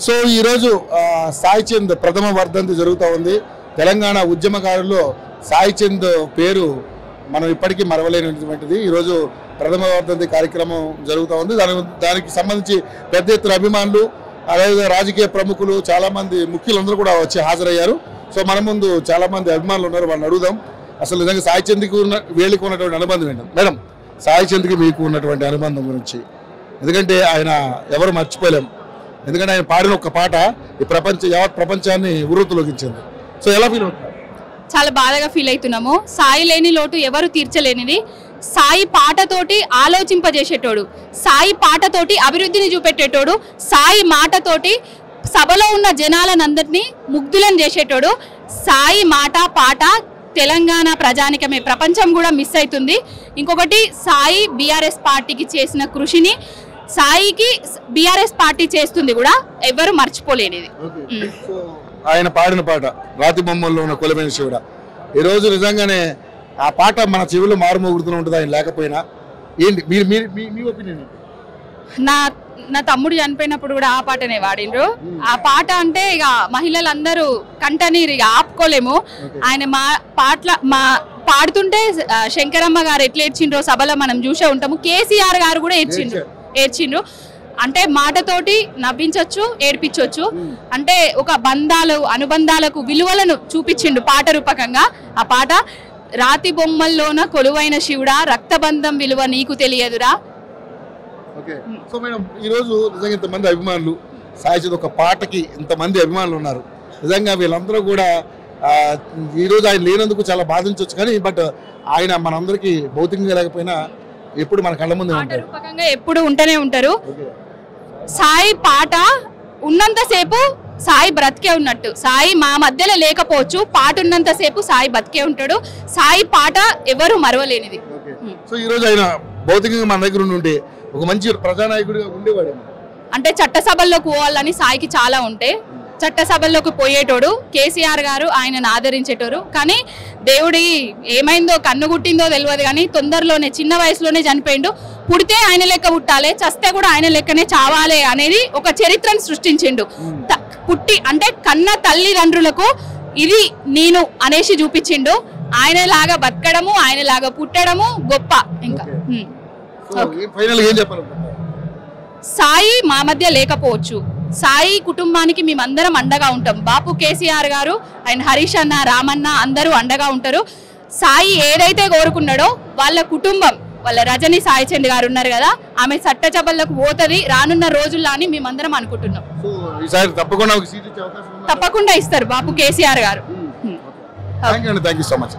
So ఈ రోజు సాయి చంద్ ప్రథమ వర్ధంతి జరుగుతూ ఉంది. తెలంగాణ ఉద్యమకారుల్లో సాయి చంద్ పేరు మనం ఇప్పటికీ మరవలేనటువంటిది. ఈరోజు ప్రథమ వర్ధంతి కార్యక్రమం జరుగుతూ ఉంది. దానికి సంబంధించి పెద్ద ఎత్తున అభిమానులు, అలాగే రాజకీయ ప్రముఖులు, చాలామంది ముఖ్యులందరూ కూడా వచ్చి హాజరయ్యారు. సో మన ముందు చాలామంది అభిమానులు ఉన్నారు, వాళ్ళని అడుగుదాం అసలు నిజంగా సాయి చంద్కి వీళ్ళకి ఉన్నటువంటి అనుబంధం ఏంటి. మేడం, సాయి చంద్కి మీకు ఉన్నటువంటి అనుబంధం గురించి, ఎందుకంటే ఆయన ఎవరు మర్చిపోలేం. ఎందుకంటే ఆయన పాడిన ఒక పాట ఈ యావత్ ప్రపంచాన్ని ఉర్రూతలోకించింది. సో ఎలా ఫీల్ అవుతుంది? చాలా బాధగా ఫీల్ అవుతున్నాము. సాయి లేని లోటు ఎవరు తీర్చలేనిది. సాయి పాటతోటి ఆలోచింపజేసేటోడు, సాయి పాటతోటి అభివృద్ధిని చూపెట్టేటోడు, సాయి మాటతోటి సభలో ఉన్న జనాలనందరినీ ముగ్ధులను చేసేటోడు. సాయి మాట పాట తెలంగాణ ప్రజానికమే, ప్రపంచం కూడా మిస్ అవుతుంది. ఇంకొకటి, సాయి బీఆర్ఎస్ పార్టీకి చేసిన కృషిని సాయికి బీఆర్ఎస్ పార్టీ చేస్తుంది కూడా ఎవరు మర్చిపోలేనిది. ఆయన పాడిన పాట రాతి బొమ్మల్లో ఉన్న కొలమైన శివుడా, ఈరోజు నిజంగానే ఆ పాట మన చెవులు మారుమోగుతూ ఉంటుంది ఆయన లేకపోయినా. ఏంటి మీ ఒపీనియన్? నా తమ్ముడు చనిపోయినప్పుడు కూడా ఆ పాటనే వాడిండ్రు. ఆ పాట అంటే ఇక మహిళలందరూ కంటనీరు ఇక ఆపుకోలేము. ఆయన పాడుతుంటే శంకరమ్మ గారు ఎట్లా ఏడ్చిండ్రో సభలో మనం చూసే ఉంటాము. కేసీఆర్ గారు కూడా ఏడ్చిండ్రు. అంటే మాటతోటి నవ్వించవచ్చు, ఏడ్పించవచ్చు. అంటే ఒక అనుబంధాలకు విలువలను చూపించిండు పాట రూపకంగా. ఆ పాట రాతి బొమ్మల్లోన కొలువైన శివుడా, రక్తబంధం విలువ నీకు తెలియదురా. సో మేడం, ఈరోజు నిజంగా ఇంతమంది అభిమానులు, సాయి చంద్ ఒక పాటకి ఇంతమంది అభిమానులు ఉన్నారు. నిజంగా వీళ్ళందరూ కూడా ఈరోజు ఆయన లేనందుకు చాలా బాధించవచ్చు, కానీ బట్ ఆయన మనందరికీ భౌతికంగా లేకపోయినా ఎప్పుడు మన కళ్ళ ముందు రూపకంగా ఎప్పుడు ఉంటూనే ఉంటారు. సాయి పాట ఉన్నంతసేపు సాయి బ్రతికే ఉన్నట్టు. సాయి మా మధ్యలో లేకపోవచ్చు, పాట ఉన్నంతసేపు సాయి బతికే ఉంటాడు. సాయి పాట ఎవరు మరవలేనిది. సో ఈ రోజు ఆయన భౌతికంగా మన దగ్గర ఉంటే ఒక మంచి ప్రజానాయకుడిగా ఉండేవాడు. అంటే చట్టసభల్లోకి పోవాలని సాయికి చాలా ఉంటే చట్టసభల్లోకి పోయేటోడు. కేసీఆర్ గారు ఆయనను ఆదరించేటోరు. కానీ దేవుడి ఏమైందో, కన్ను గుట్టిందో తెలియదు, కానీ తొందరలోనే చిన్న వయసులోనే చనిపోయిండు. పుడితే ఆయన లెక్క పుట్టాలి, చస్తే కూడా ఆయన లెక్కనే చావాలి అనేది ఒక చరిత్రను సృష్టించిండు. పుట్టి అంటే కన్న తల్లిదండ్రులకు ఇది నేను అనేసి చూపించిండు. ఆయనలాగా బతకడము, ఆయనలాగా పుట్టడము గొప్ప. ఇంకా సాయి మా మధ్య లేకపోవచ్చు, సాయి కుటుంబానికి మేమందరం అండగా ఉంటాం. బాపు కేసీఆర్ గారు, ఆయన హరీష్ అన్న, రామన్న అందరూ అండగా ఉంటారు. సాయి ఏదైతే కోరుకున్నాడో వాళ్ళ కుటుంబం, వాళ్ళ రజని సాయి చంద్ గారు ఉన్నారు కదా, ఆమె చట్టసభలకు పోతుంది రానున్న రోజుల్లో అని మేమందరం అనుకుంటున్నాం. తప్పకుండా ఇస్తారు బాపు కేసీఆర్ గారు. Thank you so much.